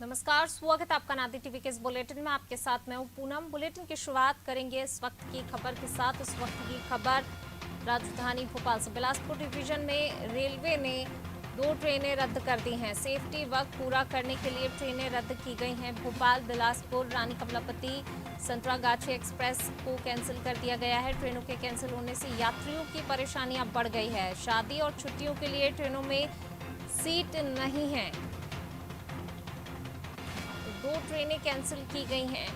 नमस्कार, स्वागत है आपका नादी टीवी के इस बुलेटिन में। आपके साथ मैं हूं पूनम। बुलेटिन की शुरुआत करेंगे इस वक्त की खबर के साथ। इस वक्त की खबर राजधानी भोपाल से। बिलासपुर डिवीजन में रेलवे ने 2 ट्रेनें रद्द कर दी हैं। सेफ्टी वर्क पूरा करने के लिए ट्रेनें रद्द की गई हैं। भोपाल बिलासपुर रानी कमलापति संतरागाछी एक्सप्रेस को कैंसिल कर दिया गया है। ट्रेनों के कैंसिल होने से यात्रियों की परेशानियां बढ़ गई है। शादी और छुट्टियों के लिए ट्रेनों में सीट नहीं है, 2 ट्रेनें कैंसिल की गई हैं।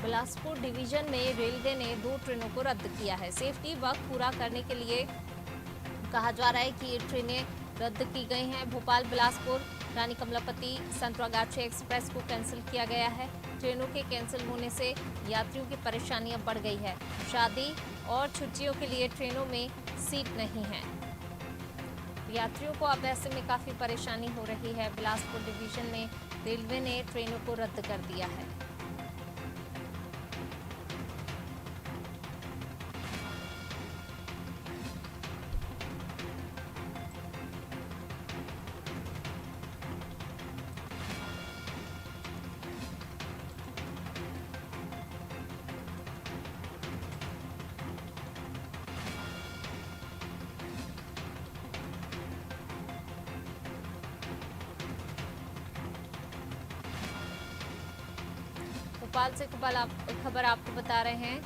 बिलासपुर डिवीजन में रेलवे ने 2 ट्रेनों को रद्द किया है। सेफ्टी वर्क पूरा करने के लिए कहा जा रहा है कि ये ट्रेनें रद्द की गई हैं। भोपाल बिलासपुर रानी कमलापति संतरागाछी एक्सप्रेस को कैंसिल किया गया है। ट्रेनों के कैंसिल होने से यात्रियों की परेशानियां बढ़ गई है। शादी और छुट्टियों के लिए ट्रेनों में सीट नहीं है। यात्रियों को अब ऐसे में काफ़ी परेशानी हो रही है। बिलासपुर डिवीजन में रेलवे ने ट्रेनों को रद्द कर दिया है। भोपाल से खबर आपको बता रहे हैं,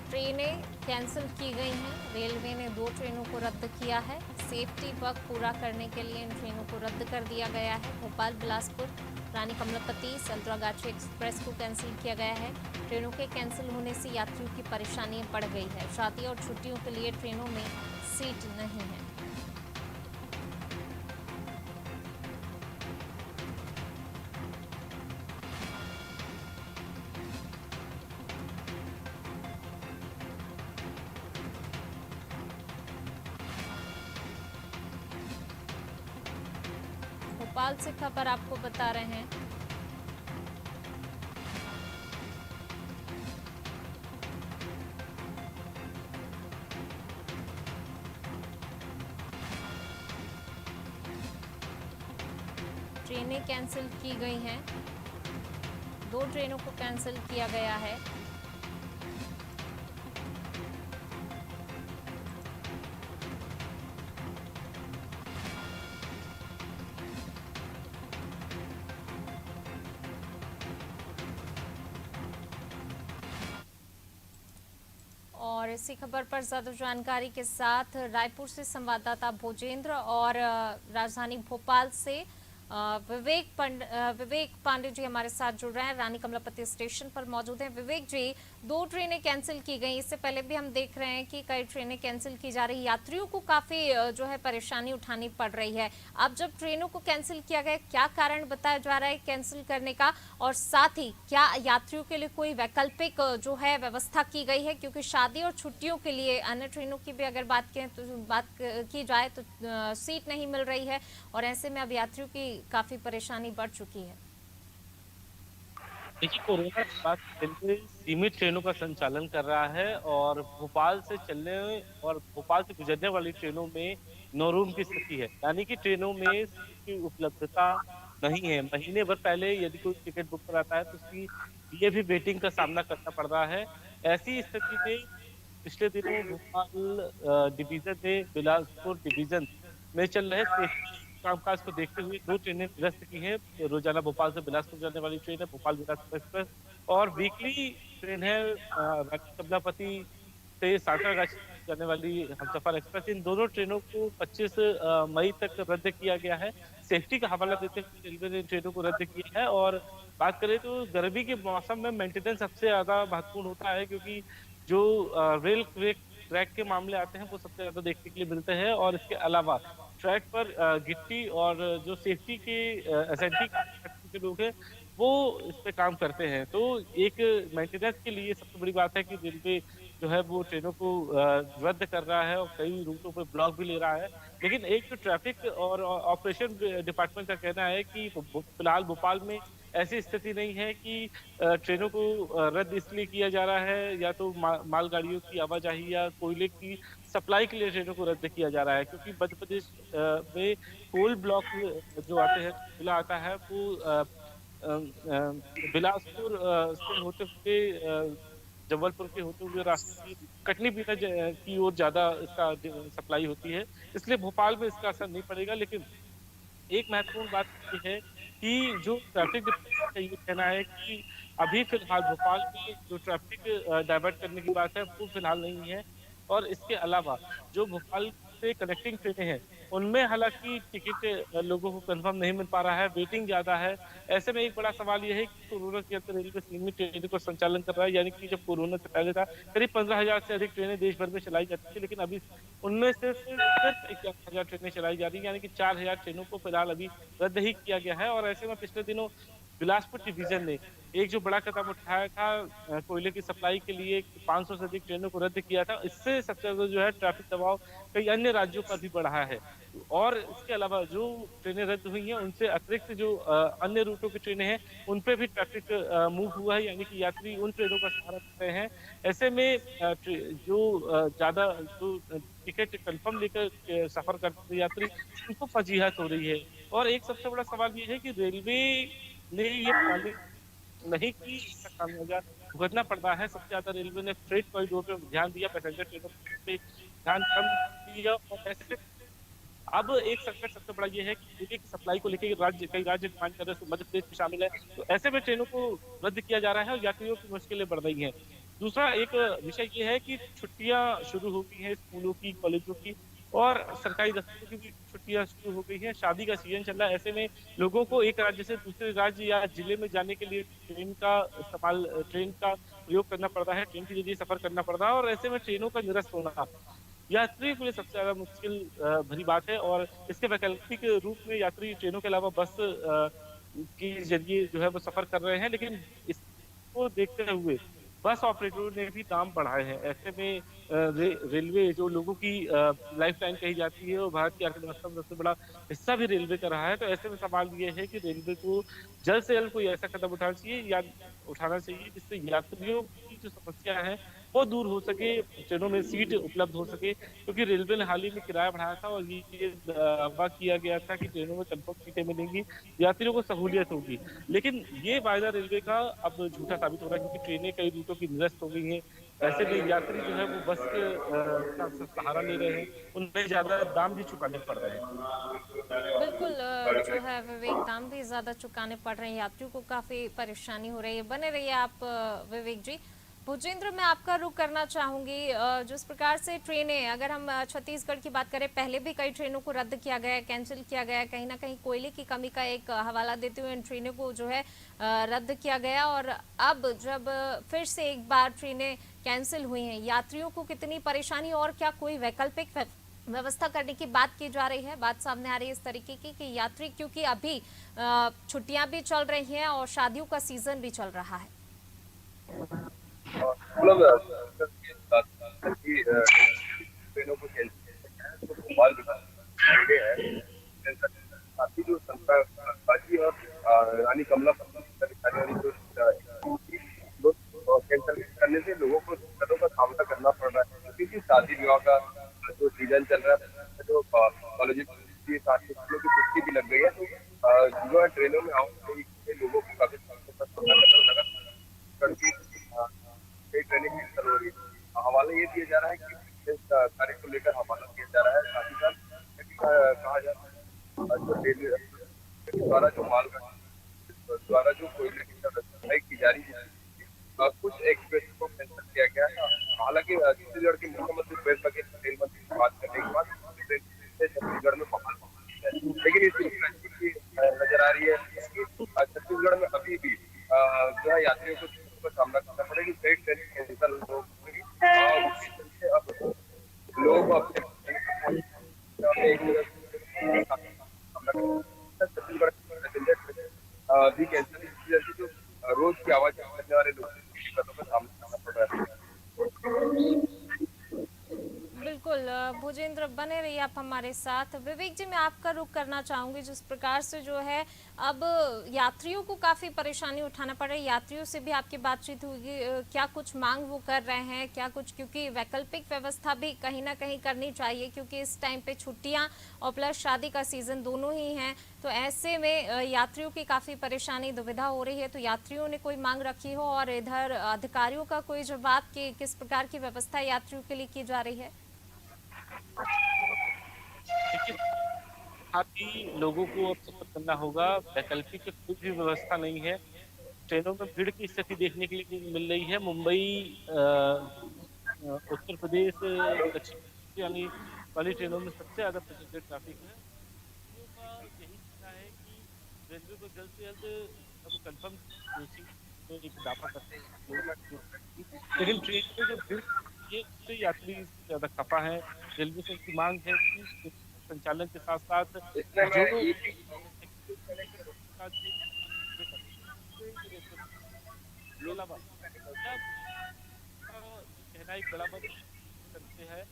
ट्रेनें कैंसिल की गई हैं। रेलवे ने 2 ट्रेनों को रद्द किया है। सेफ्टी वर्क पूरा करने के लिए इन ट्रेनों को रद्द कर दिया गया है। भोपाल बिलासपुर रानी कमलापति संतरागाछी एक्सप्रेस को कैंसिल किया गया है। ट्रेनों के कैंसिल होने से यात्रियों की परेशानी बढ़ गई है। शादी और छुट्टियों के लिए ट्रेनों में सीट नहीं है। भोपाल से खबर आपको बता रहे हैं, ट्रेनें कैंसिल की गई हैं। 2 ट्रेनों को कैंसिल किया गया है। और इसी खबर पर ज्यादा जानकारी के साथ रायपुर से संवाददाता भोजेंद्र और राजधानी भोपाल से विवेक पांडे जी हमारे साथ जुड़ रहे हैं, रानी कमलापति स्टेशन पर मौजूद हैं। विवेक जी, 2 ट्रेनें कैंसिल की गई। इससे पहले भी हम देख रहे हैं कि कई ट्रेनें कैंसिल की जा रही। यात्रियों को काफी जो है परेशानी उठानी पड़ रही है। अब जब ट्रेनों को कैंसिल किया गया, क्या कारण बताया जा रहा है कैंसिल करने का, और साथ ही क्या यात्रियों के लिए कोई वैकल्पिक जो है व्यवस्था की गई है? क्योंकि शादी और छुट्टियों के लिए अन्य ट्रेनों की भी अगर बात की जाए तो सीट नहीं मिल रही है, और ऐसे में अब यात्रियों की काफी परेशानी बढ़ चुकी है। देखिए, कोरोना के बाद रेलवे सीमित ट्रेनों का संचालन कर रहा है और भोपाल से चलने और भोपाल से गुजरने वाली ट्रेनों में नो रूम की स्थिति है। यानी कि ट्रेनों में सीट की उपलब्धता नहीं है। महीने भर पहले यदि कोई टिकट बुक कराता है तो उसकी लिए भी वेटिंग का सामना करना पड़ रहा है। ऐसी स्थिति में पिछले दिनों भोपाल डिवीजन में बिलासपुर डिवीजन में चल रहे सेफ्टी कामकाज को देखते हुए 2 ट्रेनें निरस्त की हैं। रोजाना भोपाल से बिलासपुर जाने वाली ट्रेन है भोपाल बिलासपुर एक्सप्रेस, और वीकली ट्रेन है रानी कमलापति से सांतरागाछी जाने वाली हमसफर एक्सप्रेस। इन दोनों ट्रेनों को 25 मई तक रद्द किया गया है। सेफ्टी का हवाला देते हुए रेलवे ने ट्रेनों को रद्द किया है। और बात करें तो गर्मी के मौसम में मेंटेनेंस सबसे ज्यादा महत्वपूर्ण होता है, क्योंकि जो रेल ट्रैक के मामले आते हैं वो सबसे ज्यादा देखने के लिए मिलते हैं। और इसके अलावा ट्रैक पर गिट्टी और जो सेफ्टी के एसएनटी के लोग हैं वो इस पे काम करते हैं। तो एक मेंटेनेंस के लिए सबसे बड़ी बात है कि रेलवे जो है वो ट्रेनों को रद्द कर रहा है और कई रूटों पर ब्लॉक भी ले रहा है। लेकिन एक जो ट्रैफिक और ऑपरेशन डिपार्टमेंट का कहना है कि फिलहाल भोपाल में ऐसी स्थिति नहीं है कि ट्रेनों को रद्द इसलिए किया जा रहा है या तो मालगाड़ियों की आवाजाही या कोयले की सप्लाई के लिए ट्रेनों को रद्द किया जा रहा है, क्योंकि मध्य प्रदेश में कोल ब्लॉक जो आते हैं, कोयला आता है, वो बिलासपुर से होते हुए जबलपुर के होते हुए रास्ते की कटनी बीना की ओर ज्यादा इसका सप्लाई होती है। इसलिए भोपाल में इसका असर नहीं पड़ेगा। लेकिन एक महत्वपूर्ण बात ये है कि जो ट्रैफिक डिपार्टमेंट का ये कहना है कि अभी फिलहाल भोपाल में जो ट्रैफिक डाइवर्ट करने की बात है वो फिलहाल नहीं है। और इसके अलावा जो भोपाल से कनेक्टिंग ट्रेनें हैं उनमें हालांकि टिकट लोगों को कंफर्म नहीं मिल पा रहा है, वेटिंग ज्यादा है। ऐसे में एक बड़ा सवाल यह है कि कोरोना के अंदर रेलवे सीमित ट्रेनों को संचालन कर रहा है, यानी कि जब कोरोना से पहले था करीब 15,000 से अधिक ट्रेनें देश भर में चलाई जाती थी, लेकिन अभी उनमें से सिर्फ 11,000 ट्रेनें चलाई जा रही है, यानी कि 4,000 ट्रेनों को फिलहाल अभी रद्द ही किया गया है। और ऐसे में पिछले दिनों बिलासपुर डिवीजन ने एक जो बड़ा कदम उठाया था कोयले की सप्लाई के लिए, 500 से अधिक ट्रेनों को रद्द किया था। इससे सबसे ज्यादा जो है ट्रैफिक दबाव कई अन्य राज्यों पर भी बढ़ा है। और इसके अलावा जो ट्रेनें रद्द हुई हैं उनसे अतिरिक्त जो अन्य रूटों की ट्रेनें हैं उन पे भी ट्रैफिक मूव हुआ है, यानी कि यात्री उन ट्रेनों का सहारा ले रहे हैं। ऐसे में जो ज्यादा जो टिकट कंफर्म लेकर सफर करते हैं यात्री, उनको फजीहत हो रही है। और एक सबसे बड़ा सवाल ये है कि रेलवे ने ये प्लानिंग नहीं की, इसका खामियाजा भुगतना पड़ रहा है। सबसे ज्यादा रेलवे ने फ्रेट कॉरिडोर पे ध्यान दिया, पैसेंजर ट्रेनों पे ध्यान कम दिया। और ऐसे अब एक संकट सबसे बड़ा ये है कि कोयले की सप्लाई को लेकर कई राज्य डिमांड कर रहे हैं, तो मध्य प्रदेश भी शामिल है। तो ऐसे में ट्रेनों को रद्द किया जा रहा है और यात्रियों की मुश्किलें बढ़ रही हैं। दूसरा एक विषय ये है कि छुट्टियां शुरू हो गई हैं स्कूलों की, कॉलेजों की, और सरकारी दफ्तरों की भी छुट्टियां शुरू हो गई हैं। शादी का सीजन चल रहा है, ऐसे में लोगों को एक राज्य से दूसरे राज्य या जिले में जाने के लिए ट्रेन का प्रयोग करना पड़ रहा है, ट्रेन के जरिए सफर करना पड़ रहा है। और ऐसे में ट्रेनों का निरस्त होना यात्रियों के लिए सबसे ज्यादा मुश्किल भरी बात है। और इसके वैकल्पिक रूप में यात्री ट्रेनों के अलावा बस के जरिए जो है वो सफर कर रहे हैं, लेकिन इसको देखते हुए बस ऑपरेटरों ने भी दाम बढ़ाए हैं। ऐसे में रेलवे जो लोगों की लाइफ लाइन कही जाती है और भारत की अर्थव्यवस्था में सबसे बड़ा हिस्सा भी रेलवे का रहा है। तो ऐसे में सवाल ये है कि रेलवे को जल्द से जल्द कोई ऐसा कदम उठाना चाहिए जिससे यात्रियों की जो समस्या है वो दूर हो सके, ट्रेनों में सीट उपलब्ध हो सके। क्योंकि रेलवे ने हाल ही में किराया बढ़ाया था और ये दावा किया गया था कि ट्रेनों में कंफर्म सीटें मिलेंगी, यात्रियों को सहूलियत होगी। लेकिन ये वायदा रेलवे का अब झूठा साबित हो रहा है, क्योंकि ट्रेनें कई रूटों की निरस्त हो गई हैं। ऐसे में यात्री जो है वो बस के का सहारा ले रहे हैं, उनमें ज्यादा दाम भी चुकाने पड़ रहे हैं। बिल्कुल जो है विवेक, दाम भी ज्यादा चुकाने पड़ रहे हैं, यात्रियों को काफी परेशानी हो रही है। बने रहिए आप विवेक जी। भूजेंद्र, मैं आपका रुख करना चाहूंगी। जिस प्रकार से ट्रेनें, अगर हम छत्तीसगढ़ की बात करें, पहले भी कई ट्रेनों को रद्द किया गया है, कैंसिल किया गया है, कहीं ना कहीं कोयले की कमी का एक हवाला देते हुए इन ट्रेनों को जो है रद्द किया गया। और अब जब फिर से एक बार ट्रेनें कैंसिल हुई हैं, यात्रियों को कितनी परेशानी, और क्या कोई वैकल्पिक व्यवस्था करने की बात की जा रही है? बात सामने आ रही है इस तरीके की कि यात्री, क्योंकि अभी छुट्टियां भी चल रही हैं और शादियों का सीजन भी चल रहा है। मतलब ट्रेनों को कैंसिल किया है तो भोपाल विभाग है, साथ ही जो संतरागाजी और रानी कमलापति वाली जो कैंसिल करने से लोगों को दिक्कतों का सामना करना पड़ रहा है, क्योंकि शादी विवाह का जो सीजन चल रहा है, जो कॉलेज की स्कूलों की छुट्टी भी लग गई है, तो जो है ट्रेनों में आओ लोगों को काफी सामना करना लगा, क्योंकि कई ट्रेनें कैंसिल हो रही है। हवाला ये दिया जा रहा है कि इस कार्य को लेकर हवाला दिया जा रहा है। साथ ही साथ कहा जा रहा है जो रेलवे द्वारा जो माल द्वारा जो कोयले की सप्लाई की जा रही है, कुछ एक्सप्रेस को कैंसिल किया गया है। हालांकि छत्तीसगढ़ के मुख्यमंत्री भूपेश बघेल रेल मंत्री से बात करने के बाद छत्तीसगढ़ में बहाल है, लेकिन इसकी नजर आ रही है कि छत्तीसगढ़ में अभी भी जो है यात्रियों को सामना करना पड़ेगी। कई ट्रेन कैंसिल हो गई और उसके चलते अब लोग अपने छत्तीसगढ़ भी कैंसिल जैसे जो रोज की आवाज करने वाले लोगों को दिक्कतों का सामना करना पड़ रहा है। बिल्कुल भूजेंद्र, बने रहिए आप हमारे साथ। विवेक जी, मैं आपका रुख करना चाहूंगी, जिस प्रकार से जो है अब यात्रियों को काफी परेशानी उठाना पड़ रही है, यात्रियों से भी आपकी बातचीत हुई, क्या कुछ मांग वो कर रहे हैं, क्या कुछ, क्योंकि वैकल्पिक व्यवस्था भी कहीं ना कहीं करनी चाहिए, क्योंकि इस टाइम पे छुट्टियां और प्लस शादी का सीजन दोनों ही हैं, तो ऐसे में यात्रियों की काफी परेशानी दुविधा हो रही है। तो यात्रियों ने कोई मांग रखी हो और इधर अधिकारियों का कोई जवाब कि किस प्रकार की व्यवस्था यात्रियों के लिए की जा रही है? देखिए, साथ ही लोगों को अब सफर करना होगा, वैकल्पिक कोई भी व्यवस्था नहीं है। ट्रेनों में भीड़ की स्थिति देखने के लिए मिल रही है। मुंबई उत्तर प्रदेश दक्षिण यानी वाली ट्रेनों में सबसे ज्यादा पैसेंजर ट्रैफिक है। यात्रियों का यही कहना है कि रेलवे को जल्द से जल्द अब कंफर्म सीट में एक इजाफा करते हैं, लेकिन ट्रेन में जो भीड़ ये उससे यात्री ज्यादा खफा है। रेलवे से उनकी मांग है कि संचालन के साथ साथ इसमें मैं जो ये भी इसके अलावा क्या कहना एक बड़ा मत करते हैं,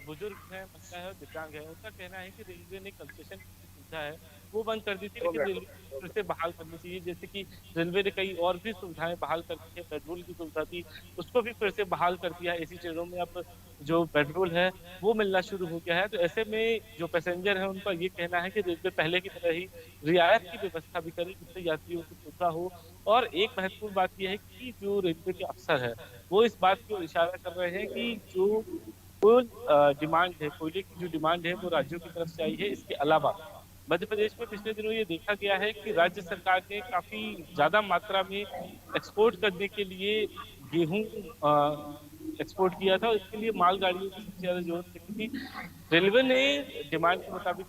बुजुर्ग हैं, महिला है और दिव्यांग है, उनका कहना है कि रेलवे ने कंसेशन की सुविधा है वो बंद कर दी थी, लेकिन रेलवे को फिर से बहाल करनी चाहिए। जैसे कि रेलवे ने कई और भी सुविधाएं बहाल कर दी है, पेट्रोल की सुविधा थी उसको भी फिर से बहाल कर दिया है। एसी ट्रेनों में अब जो पेट्रोल है वो मिलना शुरू हो गया है। तो ऐसे में जो पैसेंजर है उनका ये कहना है कि रेलवे पहले की तरह ही रियायत की व्यवस्था भी करे, जिससे यात्रियों को सुविधा हो। और एक महत्वपूर्ण बात यह है कि जो रेलवे के अफसर है वो इस बात को इशारा कर रहे हैं कि जो कुल डिमांड है, कोयले की जो डिमांड है वो राज्यों की तरफ से आई है। इसके अलावा मध्य प्रदेश में पिछले दिनों ये देखा गया है कि राज्य सरकार ने काफी ज्यादा मात्रा में एक्सपोर्ट करने के लिए गेहूं एक्सपोर्ट किया था। इसके लिए मालगाड़ियों की सबसे ज्यादा जरूरत लगी थी। रेलवे ने डिमांड के मुताबिक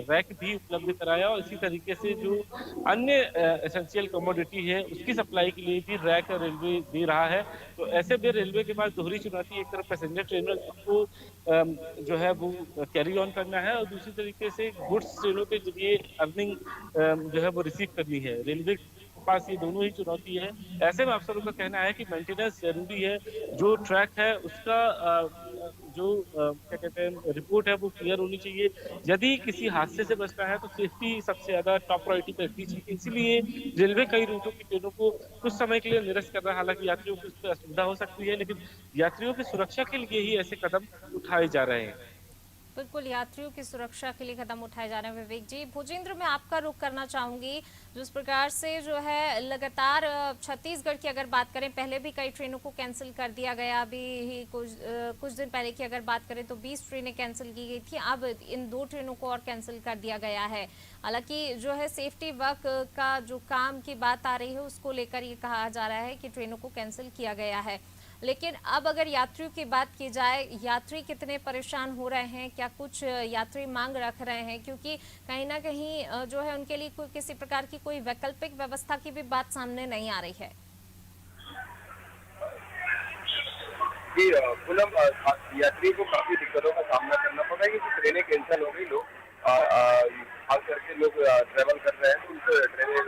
रैक भी उपलब्ध कराया और इसी तरीके से जो अन्य एसेंशियल कमोडिटी है उसकी सप्लाई के लिए भी रैक रेलवे दे रहा है। तो ऐसे में रेलवे के पास दोहरी चुनौती, एक तरफ पैसेंजर ट्रेनर को जो है वो कैरी ऑन करना है और दूसरी तरीके से गुड्स ट्रेनों के जरिए अर्निंग जो है वो रिसीव करनी है। रेलवे के पास ये दोनों ही चुनौती है। ऐसे में अफसरों का कहना है कि मेंटेनेंस जरूरी है, जो ट्रैक है उसका जो क्या कहते हैं रिपोर्ट है वो क्लियर होनी चाहिए। यदि किसी हादसे से बचना है तो सेफ्टी सबसे ज्यादा टॉप प्रायोरिटी पर रखनी चाहिए। इसीलिए रेलवे कई रूटों की ट्रेनों को कुछ समय के लिए निरस्त कर रहा है। हालांकि यात्रियों को इससे असुविधा हो सकती है, लेकिन यात्रियों की सुरक्षा के लिए ही ऐसे कदम उठाए जा रहे हैं। बिल्कुल, यात्रियों की सुरक्षा के लिए कदम उठाए जा रहे हैं। विवेक जी, भूजेंद्र, मैं आपका रुख करना चाहूंगी, जिस प्रकार से जो है लगातार छत्तीसगढ़ की अगर बात करें, पहले भी कई ट्रेनों को कैंसिल कर दिया गया। अभी ही कुछ दिन पहले की अगर बात करें तो 20 ट्रेनें कैंसिल की गई थी, अब इन 2 ट्रेनों को और कैंसिल कर दिया गया है। हालांकि जो है सेफ्टी वर्क का जो काम की बात आ रही है उसको लेकर ये कहा जा रहा है कि ट्रेनों को कैंसिल किया गया है। लेकिन अब अगर यात्रियों की बात की जाए, यात्री कितने परेशान हो रहे हैं, क्या कुछ यात्री मांग रख रहे हैं, क्योंकि कहीं ना कहीं जो है उनके लिए कोई किसी प्रकार की कोई वैकल्पिक व्यवस्था की भी बात सामने नहीं आ रही है। जी पूनम, यात्री को काफी दिक्कतों का सामना करना पड़ रहा है क्योंकि ट्रेनें कैंसिल हो गई। लोग खास करके लोग ट्रेवल कर रहे हैं तो उनको ट्रेनें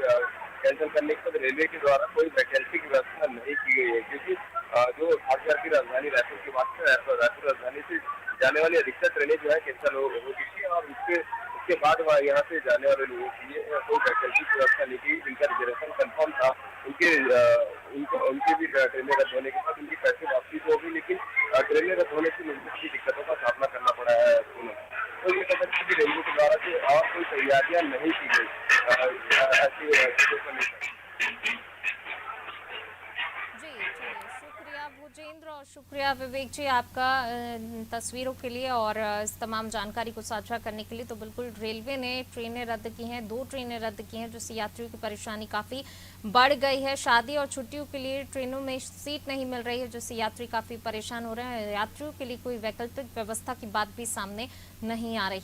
कैंसिल करने के बाद रेलवे के द्वारा कोई वैकल्पिक व्यवस्था नहीं की गई है, क्योंकि जो खास करके राजधानी रायपुर की बात है, रायपुर राजधानी से जाने वाली अधिकतर ट्रेनें जो है कैंसिल हो चुकी है और उसके बाद यहाँ से जाने वाले लोगों के लिए कोई वैकल्पिक व्यवस्था नहीं की। जिनका रिजर्वेशन कंफर्म था उनके भी ट्रेनें रद्द होने के बाद उनकी पैसे वापसी हो गई, लेकिन ट्रेनें रद्द होने से लोगों को दिक्कतों का सामना करना पड़ा है। तो ये कह सकते हैं कि रेलवे के द्वारा से और कोई तैयारियां नहीं की गई ऐसी चीजों को लेकर। शुक्रिया भूजेंद्र और शुक्रिया विवेक जी आपका तस्वीरों के लिए और इस तमाम जानकारी को साझा करने के लिए। तो बिल्कुल रेलवे ने ट्रेनें रद्द की हैं, 2 ट्रेनें रद्द की हैं, जिससे यात्रियों की परेशानी काफ़ी बढ़ गई है। शादी और छुट्टियों के लिए ट्रेनों में सीट नहीं मिल रही है, जिससे यात्री काफ़ी परेशान हो रहे हैं। यात्रियों के लिए कोई वैकल्पिक व्यवस्था की बात भी सामने नहीं आ रही।